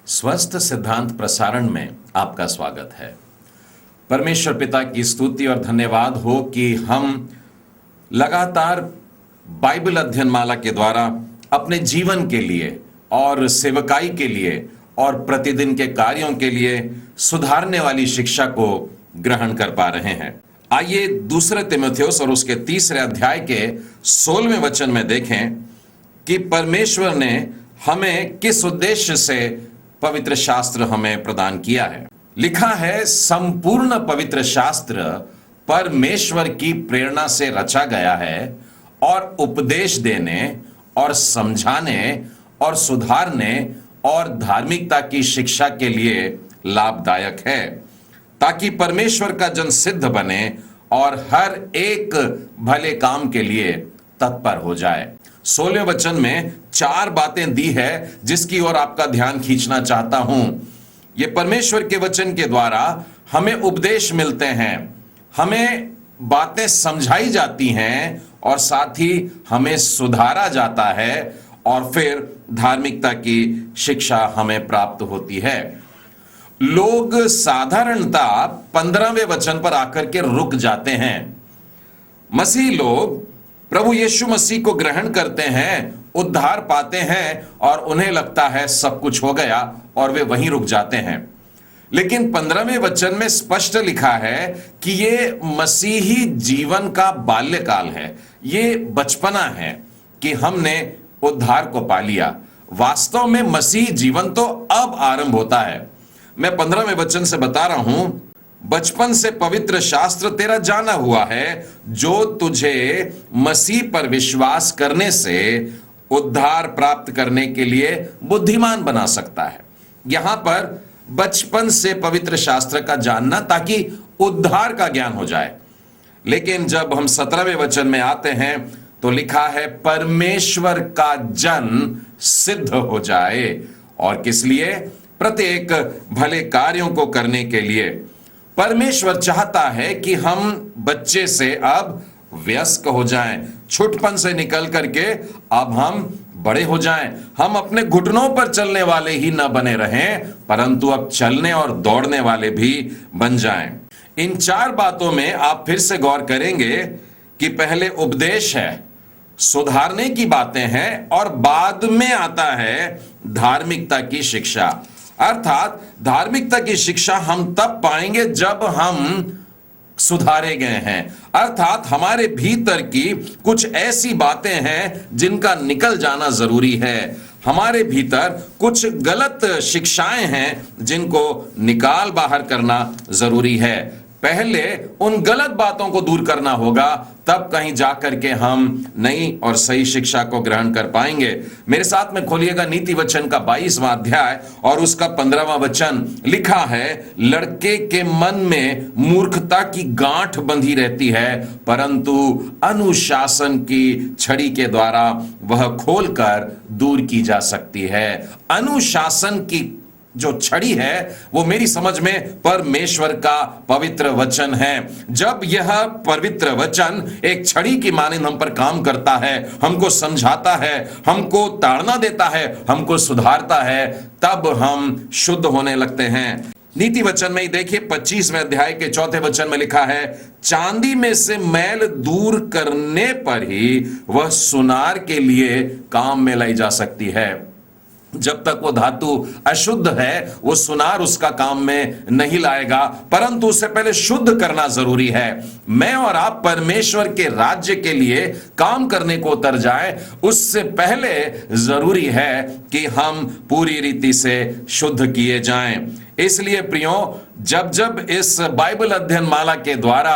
स्वस्थ सिद्धांत प्रसारण में आपका स्वागत है। परमेश्वर पिता की स्तुति और धन्यवाद हो कि हम लगातार बाइबल अध्ययन माला के द्वारा अपने जीवन के लिए और सेवकाई के लिए और प्रतिदिन के कार्यों के लिए सुधारने वाली शिक्षा को ग्रहण कर पा रहे हैं। आइए दूसरे तीमुथियुस और उसके 3 अध्याय के 16वें वचन में देखें कि परमेश्वर ने हमें किस उद्देश्य से पवित्र शास्त्र हमें प्रदान किया है। लिखा है, संपूर्ण पवित्र शास्त्र परमेश्वर की प्रेरणा से रचा गया है और उपदेश देने और समझाने और सुधारने और धार्मिकता की शिक्षा के लिए लाभदायक है, ताकि परमेश्वर का जन सिद्ध बने और हर एक भले काम के लिए तत्पर हो जाए। 16वें वचन में 4 बातें दी है जिसकी ओर आपका ध्यान खींचना चाहता हूं। ये परमेश्वर के वचन के द्वारा हमें उपदेश मिलते हैं, हमें बातें समझाई जाती हैं और साथ ही हमें सुधारा जाता है और फिर धार्मिकता की शिक्षा हमें प्राप्त होती है। लोग साधारणतः 15वें वचन पर आकर के रुक जाते हैं। मसीह लोग प्रभु यीशु मसीह को ग्रहण करते हैं, उद्धार पाते हैं और उन्हें लगता है सब कुछ हो गया और वे वहीं रुक जाते हैं। लेकिन 15वें वचन में स्पष्ट लिखा है कि ये मसीही जीवन का बाल्यकाल है, ये बचपना है कि हमने उद्धार को पा लिया। वास्तव में मसीह जीवन तो अब आरंभ होता है। मैं 15वें वचन से बता रहा हूं, बचपन से पवित्र शास्त्र तेरा जाना हुआ है, जो तुझे मसीह पर विश्वास करने से उद्धार प्राप्त करने के लिए बुद्धिमान बना सकता है। यहां पर बचपन से पवित्र शास्त्र का जानना ताकि उद्धार का ज्ञान हो जाए। लेकिन जब हम 17वें वचन में आते हैं तो लिखा है, परमेश्वर का जन सिद्ध हो जाए। और किस लिए? प्रत्येक भले कार्यों को करने के लिए। परमेश्वर चाहता है कि हम बच्चे से अब वयस्क हो जाएं, छुटपन से निकल करके अब हम बड़े हो जाएं। हम अपने घुटनों पर चलने वाले ही न बने रहें, परंतु अब चलने और दौड़ने वाले भी बन जाएं। इन 4 बातों में आप फिर से गौर करेंगे कि पहले उपदेश है, सुधारने की बातें हैं और बाद में आता है धार्मिकता की शिक्षा। अर्थात धार्मिकता की शिक्षा हम तब पाएंगे जब हम सुधारे गए हैं, अर्थात हमारे भीतर की कुछ ऐसी बातें हैं जिनका निकल जाना जरूरी है। हमारे भीतर कुछ गलत शिक्षाएं हैं जिनको निकाल बाहर करना जरूरी है। पहले उन गलत बातों को दूर करना होगा, तब कहीं जाकर के हम नई और सही शिक्षा को ग्रहण कर पाएंगे। मेरे साथ में खोलिएगा नीति वचन का 22वां अध्याय और उसका 15वां वचन। लिखा है, लड़के के मन में मूर्खता की गांठ बंधी रहती है, परंतु अनुशासन की छड़ी के द्वारा वह खोलकर दूर की जा सकती है। अनुशासन की जो छड़ी है वो मेरी समझ में परमेश्वर का पवित्र वचन है। जब यह पवित्र वचन एक छड़ी की मानिंद हम पर काम करता है, हमको समझाता है, हमको ताड़ना देता है, हमको सुधारता है, तब हम शुद्ध होने लगते हैं। नीति वचन में ही देखिए 25वें अध्याय के 4 वचन में लिखा है, चांदी में से मैल दूर करने पर ही वह सुनार के लिए काम में लाई जा सकती है। जब तक वो धातु अशुद्ध है, वो सुनार उसका काम में नहीं लाएगा, परंतु उससे पहले शुद्ध करना जरूरी है। मैं और आप परमेश्वर के राज्य के लिए काम करने को उतर जाएं, उससे पहले जरूरी है कि हम पूरी रीति से शुद्ध किए जाएं। इसलिए प्रियो, जब जब इस बाइबल अध्ययन माला के द्वारा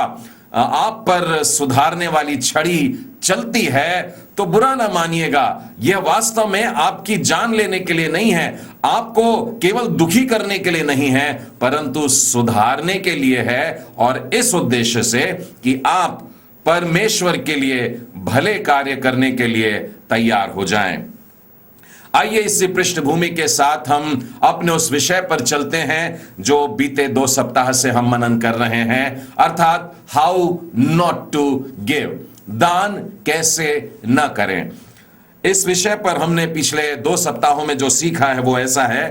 आप पर सुधारने वाली छड़ी चलती है तो बुरा ना मानिएगा। यह वास्तव में आपकी जान लेने के लिए नहीं है, आपको केवल दुखी करने के लिए नहीं है, परंतु सुधारने के लिए है, और इस उद्देश्य से कि आप परमेश्वर के लिए भले कार्य करने के लिए तैयार हो जाएं। आइए इसी पृष्ठभूमि के साथ हम अपने उस विषय पर चलते हैं जो बीते 2 सप्ताह से हम मनन कर रहे हैं, अर्थात हाउ नॉट टू गिव, दान कैसे न करें। इस विषय पर हमने पिछले 2 सप्ताहों में जो सीखा है वो ऐसा है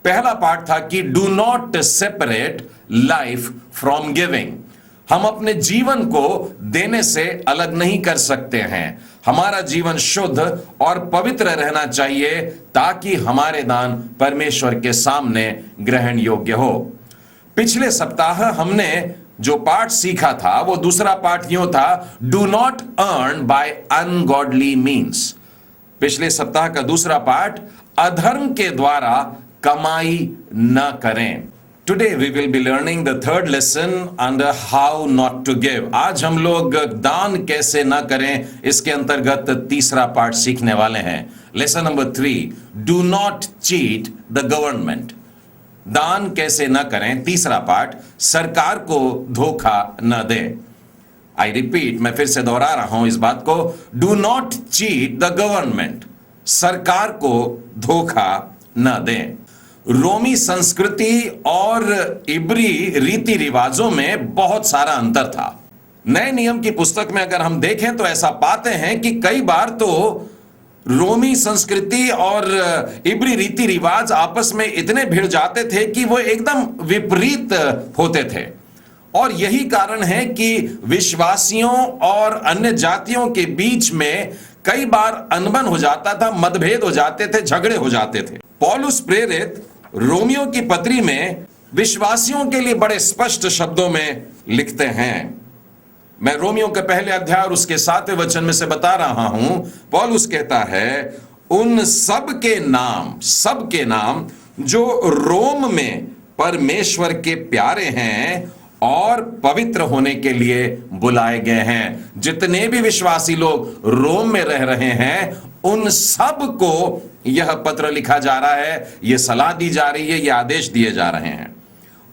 पहला पाठ था कि do not separate life from giving. हम अपने जीवन को देने से अलग नहीं कर सकते हैं। हमारा जीवन शुद्ध और पवित्र रहना चाहिए ताकि हमारे दान परमेश्वर के सामने ग्रहण योग्य हो। पिछले सप्ताह हमने जो पाठ सीखा था वो दूसरा पाठ यूं था, do not earn by ungodly means. पिछले सप्ताह का दूसरा पाठ, अधर्म के द्वारा कमाई न करें। Today we will be learning the third lesson under how not to give. आज हम लोग दान कैसे ना करें इसके अंतर्गत तीसरा पाठ सीखने वाले हैं। Lesson number 3, do not cheat the government. दान कैसे ना करें, तीसरा पाठ, सरकार को धोखा न दें। आई रिपीट, मैं फिर से दोहरा रहा हूं इस बात को, do not cheat the government, सरकार को धोखा न दें। रोमी संस्कृति और इब्री रीति रिवाजों में बहुत सारा अंतर था। नए नियम की पुस्तक में अगर हम देखें तो ऐसा पाते हैं कि कई बार तो रोमी संस्कृति और इब्री रीति रिवाज आपस में इतने भिड़ जाते थे कि वो एकदम विपरीत होते थे। और यही कारण है कि विश्वासियों और अन्य जातियों के बीच में कई बार अनबन हो जाता था, मतभेद हो जाते थे, झगड़े हो जाते थे। पौलुस प्रेरित रोमियो की पत्री में विश्वासियों के लिए बड़े स्पष्ट शब्दों में लिखते हैं। मैं रोमियो के पहले अध्याय और उसके 7वें वचन में से बता रहा हूं। पौलुस कहता है, उन सब के नाम जो रोम में परमेश्वर के प्यारे हैं और पवित्र होने के लिए बुलाए गए हैं। जितने भी विश्वासी लोग रोम में रह रहे हैं उन सब को यह पत्र लिखा जा रहा है, यह सलाह दी जा रही है, यह आदेश दिए जा रहे हैं।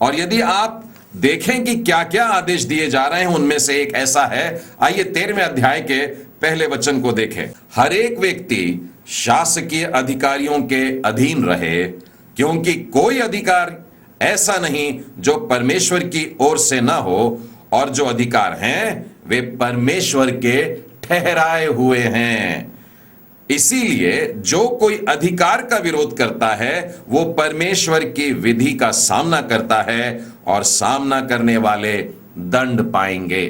और यदि आप देखें कि क्या क्या आदेश दिए जा रहे हैं, उनमें से एक ऐसा है, आइए 13वें अध्याय के पहले वचन को देखें। हर एक व्यक्ति शासकीय अधिकारियों के अधीन रहे, क्योंकि कोई अधिकार ऐसा नहीं जो परमेश्वर की ओर से न हो, और जो अधिकार हैं वे परमेश्वर के ठहराए हुए हैं। इसीलिए जो कोई अधिकार का विरोध करता है वो परमेश्वर की विधि का सामना करता है और सामना करने वाले दंड पाएंगे।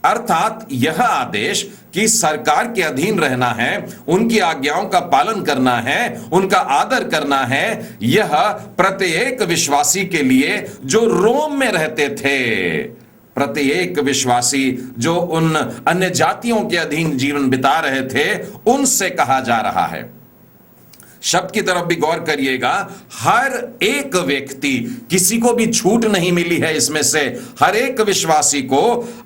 अर्थात यह आदेश कि सरकार के अधीन रहना है, उनकी आज्ञाओं का पालन करना है, उनका आदर करना है, यह प्रत्येक विश्वासी के लिए जो रोम में रहते थे, प्रत्येक विश्वासी जो उन अन्य जातियों के अधीन जीवन बिता रहे थे, उनसे कहा जा रहा है। शब्द की तरफ भी गौर करिएगा, हर एक व्यक्ति, किसी को भी छूट नहीं मिली है इसमें से, हर एक विश्वासी को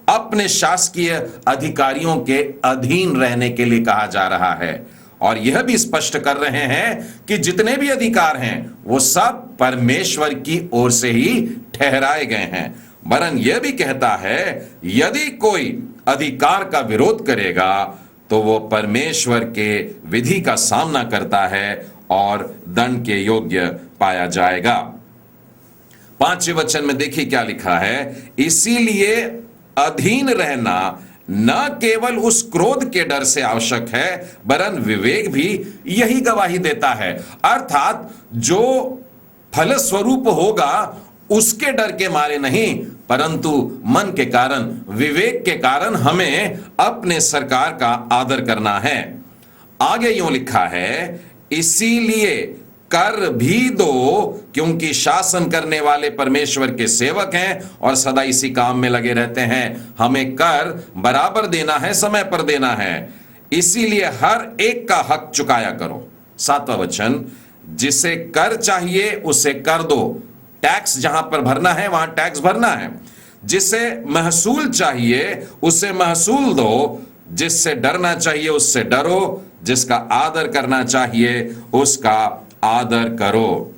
अपने शासकीय अधिकारियों के अधीन रहने के लिए कहा जा रहा है। और यह भी स्पष्ट कर रहे हैं कि जितने भी अधिकार हैं वो सब परमेश्वर की ओर से ही ठहराए गए हैं। वरन यह भी कहता है, यदि कोई अधिकार का विरोध करेगा तो वो परमेश्वर के विधि का सामना करता है और दंड के योग्य पाया जाएगा। 5वें वचन में देखिए क्या लिखा है, इसीलिए अधीन रहना न केवल उस क्रोध के डर से आवश्यक है, वरन विवेक भी यही गवाही देता है। अर्थात जो फलस्वरूप होगा उसके डर के मारे नहीं, परंतु मन के कारण, विवेक के कारण हमें अपने सरकार का आदर करना है। आगे यूं लिखा है, इसीलिए कर भी दो, क्योंकि शासन करने वाले परमेश्वर के सेवक हैं और सदा इसी काम में लगे रहते हैं। हमें कर बराबर देना है, समय पर देना है, इसीलिए हर एक का हक चुकाया करो। 7वां वचन, जिसे कर चाहिए उसे कर दो, टैक्स जहां पर भरना है वहां टैक्स भरना है। जिसे महसूल चाहिए उसे महसूल दो, जिससे डरना चाहिए उससे डरो, जिसका आदर करना चाहिए उसका आदर करो।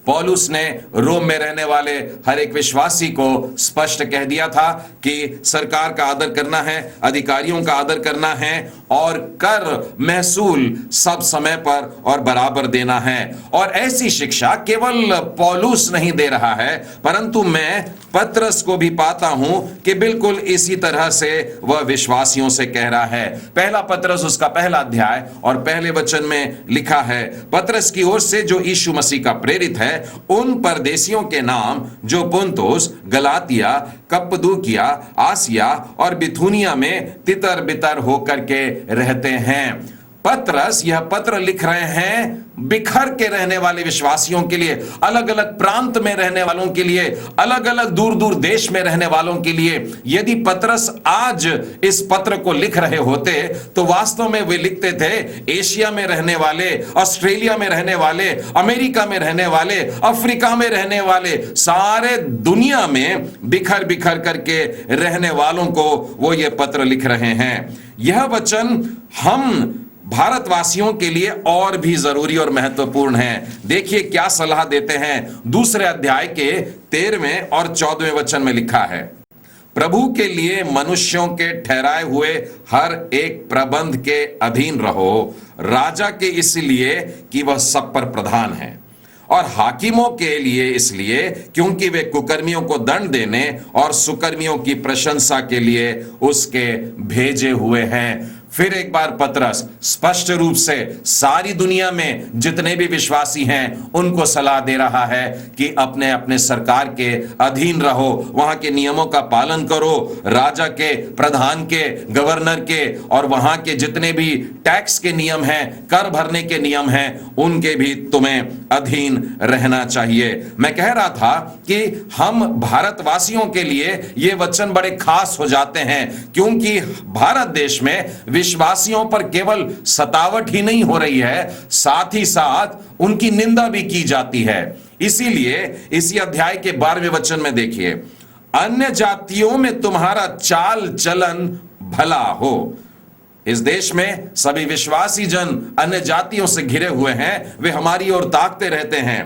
पौलुस ने रोम में रहने वाले हर एक विश्वासी को स्पष्ट कह दिया था कि सरकार का आदर करना है, अधिकारियों का आदर करना है और कर महसूल सब समय पर और बराबर देना है। और ऐसी शिक्षा केवल पौलुस नहीं दे रहा है, परंतु मैं पतरस को भी पाता हूं कि बिल्कुल इसी तरह से वह विश्वासियों से कह रहा है। पहला पतरस उसका पहला अध्याय और पहले वचन में लिखा है, पतरस की ओर से जो यीशु मसीह का प्रेरित है, उन परदेशियों के नाम जो पुन्तुस, गलातिया, कप्पदूकिया, आसिया और बिथुनिया में तितर बितर होकर के रहते हैं। पतरस यह पत्र लिख रहे हैं बिखर के रहने वाले विश्वासियों के लिए, अलग अलग प्रांत में रहने वालों के लिए, अलग अलग दूर दूर देश में रहने वालों के लिए। यदि पतरस आज इस पत्र को लिख रहे होते तो वास्तव में वे लिखते थे एशिया में रहने वाले, ऑस्ट्रेलिया में रहने वाले, अमेरिका में रहने वाले, अफ्रीका में रहने वाले, सारे दुनिया में बिखर बिखर करके रहने वालों को वो ये पत्र लिख रहे हैं। यह वचन हम भारतवासियों के लिए और भी जरूरी और महत्वपूर्ण है। देखिए क्या सलाह देते हैं। दूसरे अध्याय के 13वें और 14वें वचन में लिखा है, प्रभु के लिए मनुष्यों के ठहराए हुए हर एक प्रबंध के अधीन रहो, राजा के इसलिए कि वह सब पर प्रधान है, और हाकिमों के लिए इसलिए क्योंकि वे कुकर्मियों को दंड देने और सुकर्मियों की प्रशंसा के लिए उसके भेजे हुए हैं। फिर एक बार पतरस स्पष्ट रूप से सारी दुनिया में जितने भी विश्वासी हैं उनको सलाह दे रहा है कि अपने अपने सरकार के अधीन रहो, वहां के नियमों का पालन करो, राजा के, प्रधान के, गवर्नर के और वहां के जितने भी टैक्स के नियम हैं, कर भरने के नियम हैं, उनके भी तुम्हें अधीन रहना चाहिए। मैं कह रहा था कि हम भारतवासियों के लिए ये वचन बड़े खास हो जाते हैं, क्योंकि भारत देश में विश्वासियों पर केवल सतावट ही नहीं हो रही है, साथ ही साथ उनकी निंदा भी की जाती है। इसीलिए इसी अध्याय के 12वें वचन में देखिए, अन्य जातियों में तुम्हारा चाल चलन भला हो। इस देश में सभी विश्वासी जन अन्य जातियों से घिरे हुए हैं, वे हमारी ओर ताकते रहते हैं।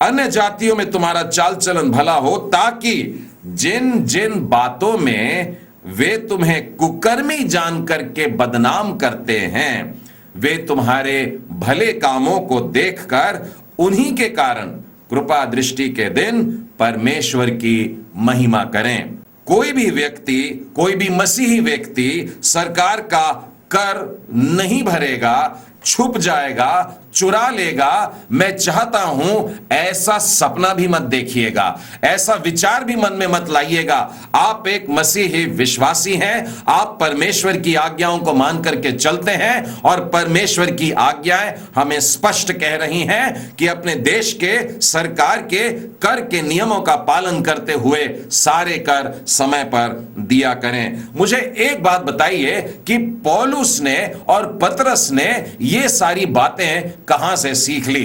अन्य जातियों में तुम्हारा चाल चलन भला हो, ताकि जिन जिन बातों में वे तुम्हें कुकर्मी जान करके बदनाम करते हैं, वे तुम्हारे भले कामों को देखकर उन्हीं के कारण कृपा दृष्टि के दिन परमेश्वर की महिमा करें। कोई भी व्यक्ति, कोई भी मसीही व्यक्ति सरकार का कर नहीं भरेगा, छुप जाएगा, चुरा लेगा। मैं चाहता हूं ऐसा सपना भी मत देखिएगा, ऐसा विचार भी मन में मत लाइएगा। आप एक मसीही विश्वासी हैं, आप परमेश्वर की आज्ञाओं को मान करके चलते हैं और परमेश्वर की आज्ञाएं हमें स्पष्ट कह रही हैं कि अपने देश के सरकार के कर के नियमों का पालन करते हुए सारे कर समय पर दिया करें। मुझे एक बात बताइए कि पौलुस ने और पतरस ने ये सारी बातें कहां से सीख ली?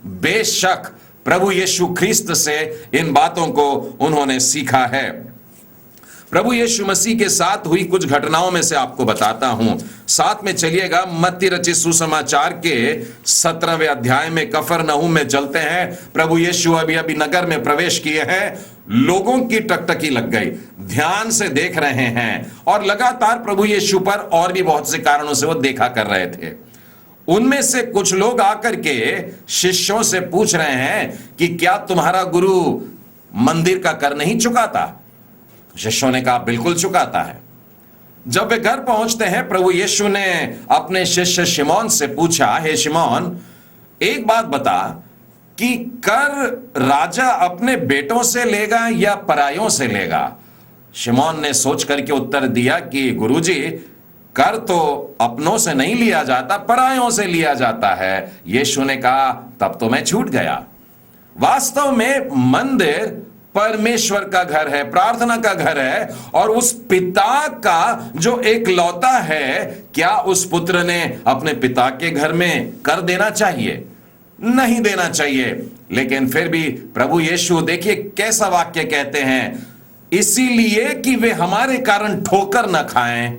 बेशक प्रभु यीशु ख्रिस्त से इन बातों को उन्होंने सीखा है। प्रभु यीशु मसीह के साथ हुई कुछ घटनाओं में से आपको बताता हूं। साथ में चलिएगा, मत्ती रचित सुसमाचार के 17वें अध्याय में कफरनहूम में चलते हैं। प्रभु यीशु अभी अभी नगर में प्रवेश किए हैं, लोगों की टकटकी लग गई, ध्यान से देख रहे हैं और लगातार प्रभु यीशु पर और भी बहुत से कारणों से वो देखा कर रहे थे। उनमें से कुछ लोग आकर के शिष्यों से पूछ रहे हैं कि क्या तुम्हारा गुरु मंदिर का कर नहीं चुकाता? शिष्यों ने कहा बिल्कुल चुकाता है। जब वे घर पहुंचते हैं, प्रभु यीशु ने अपने शिष्य शिमोन से पूछा, हे शिमोन, एक बात बता कि कर राजा अपने बेटों से लेगा या परायों से लेगा? शिमोन ने सोच करके उत्तर दिया कि गुरुजी, कर तो अपनों से नहीं लिया जाता, परायों से लिया जाता है। यीशु ने कहा तब तो मैं छूट गया। वास्तव में मंदिर परमेश्वर का घर है, प्रार्थना का घर है, और उस पिता का जो एक लौता है, क्या उस पुत्र ने अपने पिता के घर में कर देना चाहिए? नहीं देना चाहिए। लेकिन फिर भी प्रभु यीशु देखिए कैसा वाक्य कहते हैं, इसीलिए कि वे हमारे कारण ठोकर न खाएं,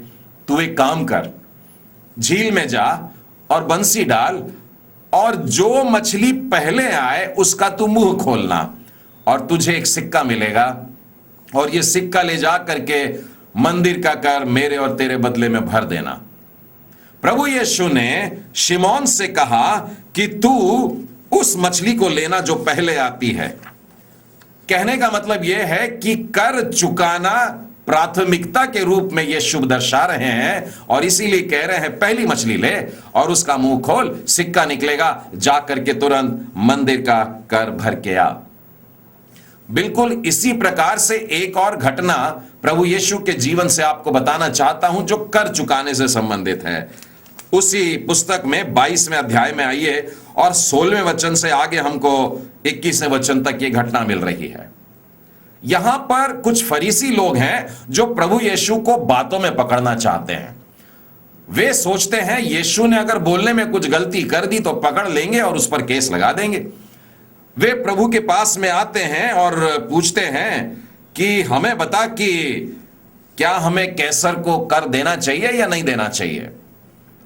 तू एक काम कर, झील में जा और बंसी डाल और जो मछली पहले आए उसका तू मुंह खोलना और तुझे एक सिक्का मिलेगा, और ये सिक्का ले जा करके मंदिर का कर मेरे और तेरे बदले में भर देना। प्रभु यीशु ने शिमोन से कहा कि तू उस मछली को लेना जो पहले आती है। कहने का मतलब यह है कि कर चुकाना प्राथमिकता के रूप में यह शुभ दर्शा रहे हैं, और इसीलिए कह रहे हैं पहली मछली ले और उसका मुंह खोल, सिक्का निकलेगा, जाकर के तुरंत मंदिर का कर भर के आ। बिल्कुल इसी प्रकार से एक और घटना प्रभु यीशु के जीवन से आपको बताना चाहता हूं जो कर चुकाने से संबंधित है। उसी पुस्तक में 22वें अध्याय में आइए और 16वें वचन से आगे हमको 21वें वचन तक ये घटना मिल रही है। यहां पर कुछ फरीसी लोग हैं जो प्रभु यीशु को बातों में पकड़ना चाहते हैं। वे सोचते हैं यीशु ने अगर बोलने में कुछ गलती कर दी तो पकड़ लेंगे और उस पर केस लगा देंगे। वे प्रभु के पास में आते हैं और पूछते हैं कि हमें बता कि क्या हमें कैसर को कर देना चाहिए या नहीं देना चाहिए।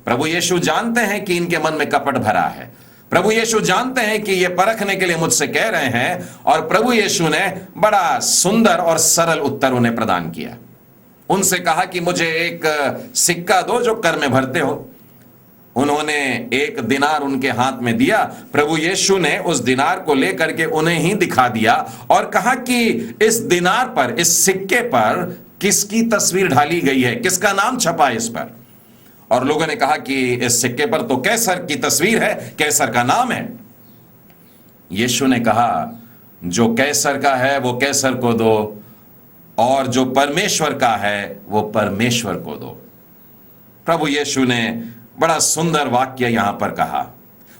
प्रभु यीशु जानते हैं कि इनके मन में कपट भरा है। प्रभु यीशु जानते हैं कि ये परखने के लिए मुझसे कह रहे हैं, और प्रभु यीशु ने बड़ा सुंदर और सरल उत्तर उन्हें प्रदान किया। उनसे कहा कि मुझे एक सिक्का दो जो कर में भरते हो। उन्होंने एक दिनार उनके हाथ में दिया। प्रभु यीशु ने उस दिनार को लेकर के उन्हें ही दिखा दिया और कहा कि इस दिनार पर, इस सिक्के पर किसकी तस्वीर ढाली गई है, किसका नाम छपा है इस पर। और लोगों ने कहा कि इस सिक्के पर तो कैसर की तस्वीर है, कैसर का नाम है। यीशु ने कहा जो कैसर का है वो कैसर को दो, और जो परमेश्वर का है वो परमेश्वर को दो। प्रभु यीशु ने बड़ा सुंदर वाक्य यहां पर कहा,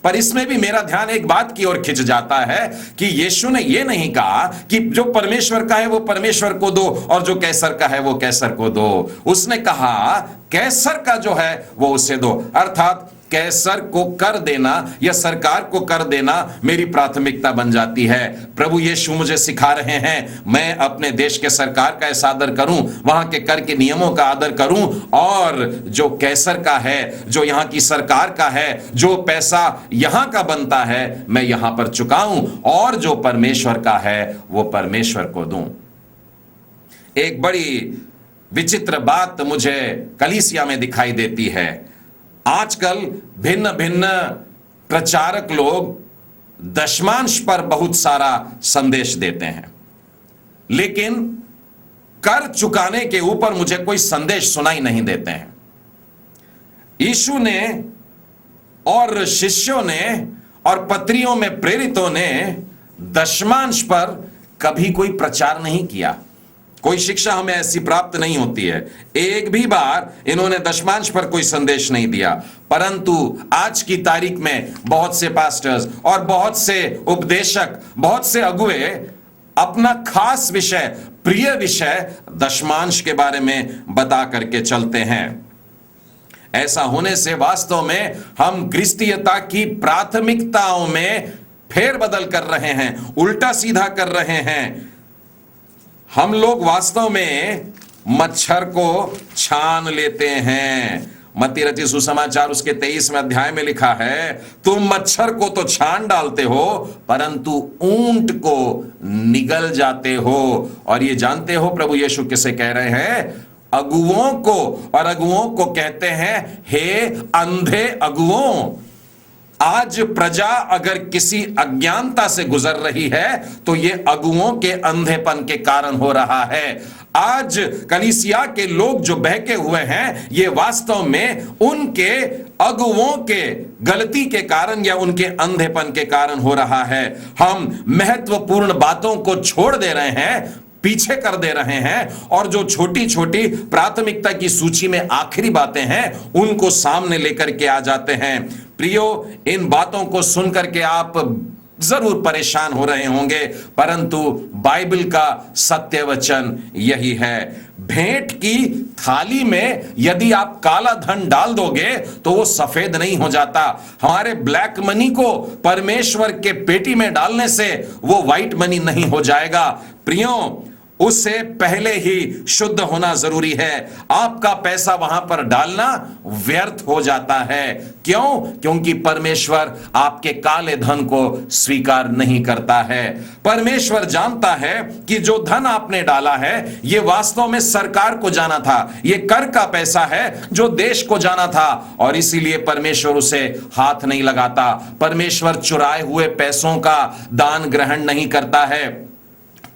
पर इसमें भी मेरा ध्यान एक बात की ओर खिंच जाता है कि यीशु ने यह नहीं कहा कि जो परमेश्वर का है वो परमेश्वर को दो और जो कैसर का है वो कैसर को दो। उसने कहा कैसर का जो है वो उसे दो, अर्थात कैसर को कर देना या सरकार को कर देना मेरी प्राथमिकता बन जाती है। प्रभु यीशु मुझे सिखा रहे हैं मैं अपने देश के सरकार का ऐसा आदर करूं, वहां के कर के नियमों का आदर करूं, और जो कैसर का है, जो यहां की सरकार का है, जो पैसा यहां का बनता है मैं यहां पर चुकाऊं, और जो परमेश्वर का है वो परमेश्वर को दूं। एक बड़ी विचित्र बात मुझे कलीसिया में दिखाई देती है। आजकल भिन्न भिन्न प्रचारक लोग दशमांश पर बहुत सारा संदेश देते हैं, लेकिन कर चुकाने के ऊपर मुझे कोई संदेश सुनाई नहीं देते हैं। यीशु ने और शिष्यों ने और पत्रियों में प्रेरितों ने दशमांश पर कभी कोई प्रचार नहीं किया। कोई शिक्षा हमें ऐसी प्राप्त नहीं होती है। एक भी बार इन्होंने दशमांश पर कोई संदेश नहीं दिया, परंतु आज की तारीख में बहुत से पास्टर्स और बहुत से उपदेशक, बहुत से अगुए अपना खास विषय, प्रिय विषय दशमांश के बारे में बता करके चलते हैं। ऐसा होने से वास्तव में हम क्रिस्तीयता की प्राथमिकताओं में फेरबदल कर रहे हैं, उल्टा सीधा कर रहे हैं। हम लोग वास्तव में मच्छर को छान लेते हैं। मत्ती रचित सुसमाचार उसके 23वें अध्याय में लिखा है, तुम मच्छर को तो छान डालते हो परंतु ऊंट को निगल जाते हो। और ये जानते हो प्रभु यीशु किसे कह रहे हैं? अगुओं को। और अगुओं को कहते हैं हे अंधे अगुओं। आज प्रजा अगर किसी अज्ञानता से गुजर रही है तो ये अगुओं के अंधेपन के कारण हो रहा है। आज कलीसिया के लोग जो बहके हुए हैं ये वास्तव में उनके अगुओं के गलती के कारण या उनके अंधेपन के कारण हो रहा है। हम महत्वपूर्ण बातों को छोड़ दे रहे हैं, पीछे कर दे रहे हैं, और जो छोटी छोटी प्राथमिकता की सूची में आखिरी बातें हैं उनको सामने लेकर के आ जाते हैं। प्रियो, इन बातों को सुनकर के आप जरूर परेशान हो रहे होंगे, परंतु बाइबल का सत्य वचन यही है। भेंट की थाली में यदि आप काला धन डाल दोगे तो वो सफेद नहीं हो जाता। हमारे ब्लैक मनी को परमेश्वर के पेटी में डालने से वो व्हाइट मनी नहीं हो जाएगा। प्रियो, उससे पहले ही शुद्ध होना जरूरी है। आपका पैसा वहां पर डालना व्यर्थ हो जाता है। क्यों? क्योंकि परमेश्वर आपके काले धन को स्वीकार नहीं करता है। परमेश्वर जानता है कि जो धन आपने डाला है यह वास्तव में सरकार को जाना था, यह कर का पैसा है जो देश को जाना था, और इसीलिए परमेश्वर उसे हाथ नहीं लगाता। परमेश्वर चुराए हुए पैसों का दान ग्रहण नहीं करता है,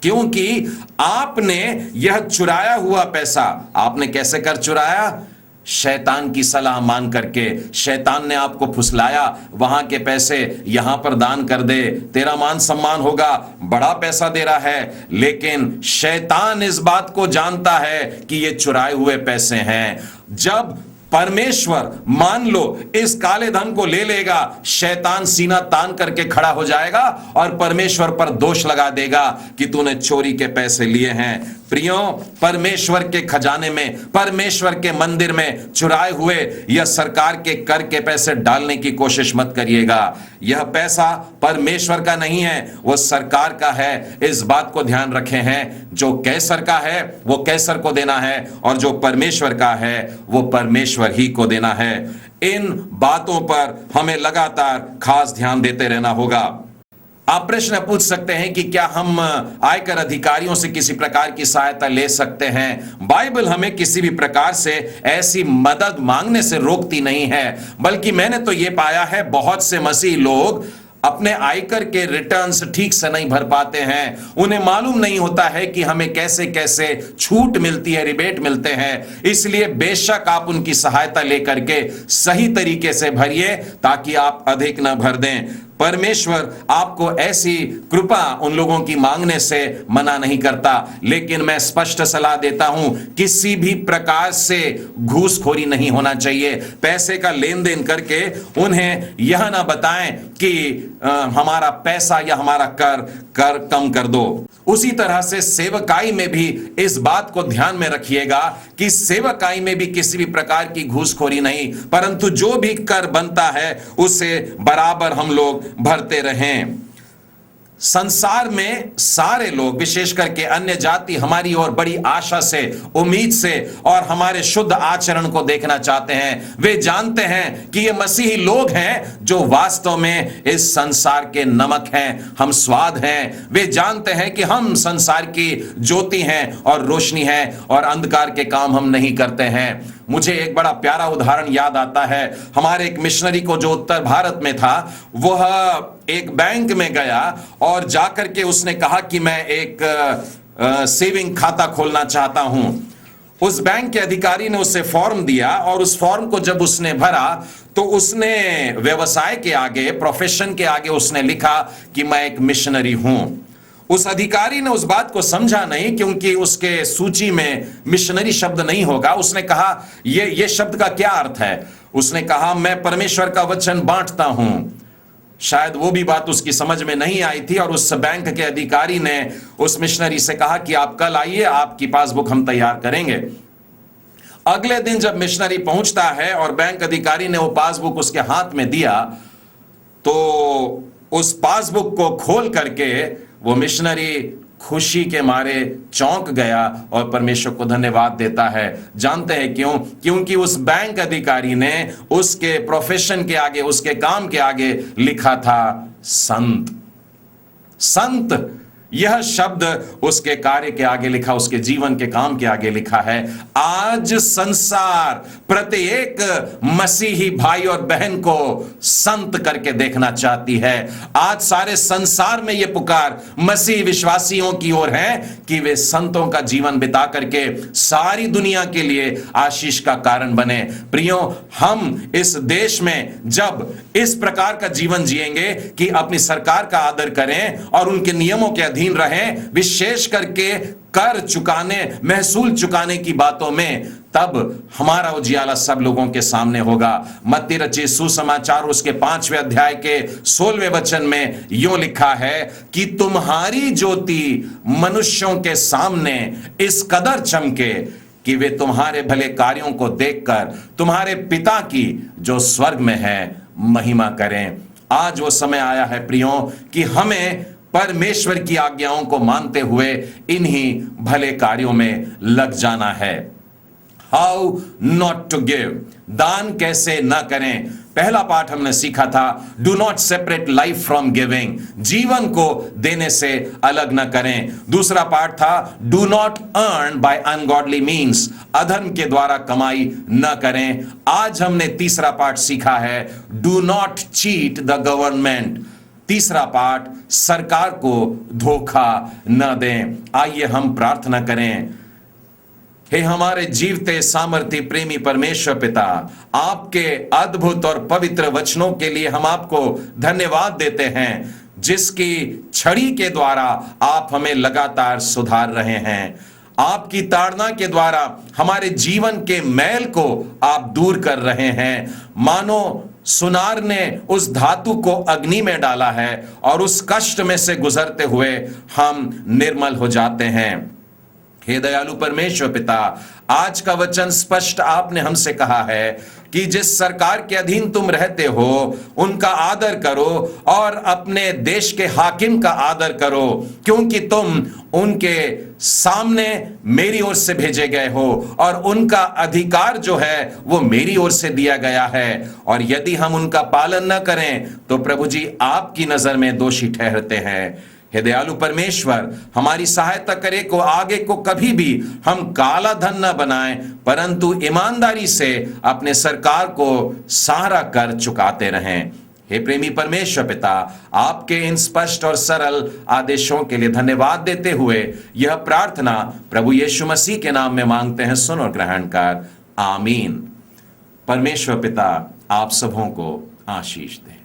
क्योंकि आपने यह चुराया हुआ पैसा आपने कैसे कर चुराया? शैतान की सलाह मान करके। शैतान ने आपको फुसलाया, वहां के पैसे यहां पर दान कर दे, तेरा मान सम्मान होगा, बड़ा पैसा दे रहा है। लेकिन शैतान इस बात को जानता है कि ये चुराए हुए पैसे हैं। जब परमेश्वर मान लो इस काले धन को ले लेगा, शैतान सीना तान करके खड़ा हो जाएगा और परमेश्वर पर दोष लगा देगा कि तूने चोरी के पैसे लिए हैं। प्रियो, परमेश्वर के खजाने में, परमेश्वर के मंदिर में चुराए हुए या सरकार के कर के पैसे डालने की कोशिश मत करिएगा। यह पैसा परमेश्वर का नहीं है, वो सरकार का है। इस बात को ध्यान रखे हैं, जो कैसर का है वो कैसर को देना है, और जो परमेश्वर का है वो परमेश्वर ही को देना है। इन बातों पर हमें लगातार खास ध्यान देते रहना होगा। आप प्रश्न पूछ सकते हैं कि क्या हम आयकर अधिकारियों से किसी प्रकार की सहायता ले सकते हैं? बाइबल हमें किसी भी प्रकार से ऐसी मदद मांगने से रोकती नहीं है, बल्कि मैंने तो यह पाया है बहुत से मसीही लोग अपने आयकर के रिटर्न्स ठीक से नहीं भर पाते हैं। उन्हें मालूम नहीं होता है कि हमें कैसे कैसे छूट मिलती है, रिबेट मिलते हैं। इसलिए बेशक आप उनकी सहायता लेकर के सही तरीके से भरिए ताकि आप अधिक न भर दें। परमेश्वर आपको ऐसी कृपा उन लोगों की मांगने से मना नहीं करता, लेकिन मैं स्पष्ट सलाह देता हूं, किसी भी प्रकार से घूसखोरी नहीं होना चाहिए। पैसे का लेन देन करके उन्हें यह ना बताएं कि हमारा पैसा या हमारा कर कम कर दो। उसी तरह से सेवकाई में भी इस बात को ध्यान में रखिएगा कि सेवकाई में भी किसी भी प्रकार की घूसखोरी नहीं, परंतु जो भी कर बनता है उसे बराबर हम लोग भरते रहें। संसार में सारे लोग, विशेष करके अन्य जाति, हमारी और बड़ी आशा से, उम्मीद से और हमारे शुद्ध आचरण को देखना चाहते हैं। वे जानते हैं कि ये मसीही लोग हैं जो वास्तव में इस संसार के नमक हैं, हम स्वाद हैं। वे जानते हैं कि हम संसार की ज्योति हैं और रोशनी है, और अंधकार के काम हम नहीं करते हैं। मुझे एक बड़ा प्यारा उदाहरण याद आता है। हमारे एक मिशनरी को जो उत्तर भारत में था, वह एक बैंक में गया और जाकर के उसने कहा कि मैं एक सेविंग खाता खोलना चाहता हूं। उस बैंक के अधिकारी ने उसे फॉर्म दिया, और उस फॉर्म को जब उसने भरा तो उसने व्यवसाय के आगे, प्रोफेशन के आगे उसने लिखा कि मैं एक मिशनरी हूं। उस अधिकारी ने उस बात को समझा नहीं, क्योंकि उसके सूची में मिशनरी शब्द नहीं होगा। उसने कहा ये शब्द का क्या अर्थ है? उसने कहा मैं परमेश्वर का वचन बांटता हूं। शायद वो भी बात उसकी समझ में नहीं आई थी, और उस बैंक के अधिकारी ने उस मिशनरी से कहा कि आप कल आइए, आपकी पासबुक हम तैयार करेंगे। अगले दिन जब मिशनरी पहुंचता है और बैंक अधिकारी ने वो पासबुक उसके हाथ में दिया, तो उस पासबुक को खोल करके वो मिशनरी खुशी के मारे चौंक गया और परमेश्वर को धन्यवाद देता है। जानते हैं क्यों? क्योंकि उस बैंक अधिकारी ने उसके प्रोफेशन के आगे, उसके काम के आगे लिखा था संत। संत यह शब्द उसके कार्य के आगे लिखा, उसके जीवन के काम के आगे लिखा है। आज संसार प्रत्येक मसीही भाई और बहन को संत करके देखना चाहती है। आज सारे संसार में यह पुकार मसीही विश्वासियों की ओर है कि वे संतों का जीवन बिता करके सारी दुनिया के लिए आशीष का कारण बने। प्रियो, हम इस देश में जब इस प्रकार का जीवन जिएंगे कि अपनी सरकार का आदर करें और उनके नियमों के अधीन रहें, विशेष करके कर चुकाने, महसूल चुकाने की बातों में, तब हमारा उजियाला सब लोगों के सामने होगा। मत्ती रचित सुसमाचार उसके 5वें अध्याय के 16वें वचन में यूं लिखा है कि तुम्हारी ज्योति मनुष्यों के सामने इस कदर चमके कि वे तुम्हारे भले कार्यों को देखकर तुम्हारे पिता की जो स्वर्ग में है महिमा करें। आज वो समय आया है प्रियो कि हमें परमेश्वर की आज्ञाओं को मानते हुए इन्हीं भले कार्यों में लग जाना है। हाउ नॉट टू गिव, दान कैसे ना करें। पहला पाठ हमने सीखा था, do not separate life from giving, जीवन को देने से अलग ना करें। दूसरा पाठ था, do not earn by ungodly means, अधर्म के द्वारा कमाई न करें। आज हमने तीसरा पाठ सीखा है, do not cheat the government. तीसरा पाठ, सरकार को धोखा न दें। आइए हम प्रार्थना करें। हे हमारे जीवते सामर्थी प्रेमी परमेश्वर पिता, आपके अद्भुत और पवित्र वचनों के लिए हम आपको धन्यवाद देते हैं, जिसकी छड़ी के द्वारा आप हमें लगातार सुधार रहे हैं। आपकी ताड़ना के द्वारा हमारे जीवन के मैल को आप दूर कर रहे हैं। मानो सुनार ने उस धातु को अग्नि में डाला है और उस कष्ट में से गुजरते हुए हम निर्मल हो जाते हैं। हे दयालु परमेश्वर पिता, आज का वचन स्पष्ट आपने हमसे कहा है कि जिस सरकार के अधीन तुम रहते हो उनका आदर करो और अपने देश के हाकिम का आदर करो, क्योंकि तुम उनके सामने मेरी ओर से भेजे गए हो और उनका अधिकार जो है वो मेरी ओर से दिया गया है। और यदि हम उनका पालन न करें तो प्रभु जी आपकी नजर में दोषी ठहरते हैं। हे दयालु परमेश्वर, हमारी सहायता करे को आगे को कभी भी हम काला धन न बनाएं, परंतु ईमानदारी से अपने सरकार को सहारा कर चुकाते रहें। हे प्रेमी परमेश्वर पिता, आपके इन स्पष्ट और सरल आदेशों के लिए धन्यवाद देते हुए यह प्रार्थना प्रभु यीशु मसीह के नाम में मांगते हैं, सुन और ग्रहण कर। आमीन। परमेश्वर पिता आप सबों को आशीष दे।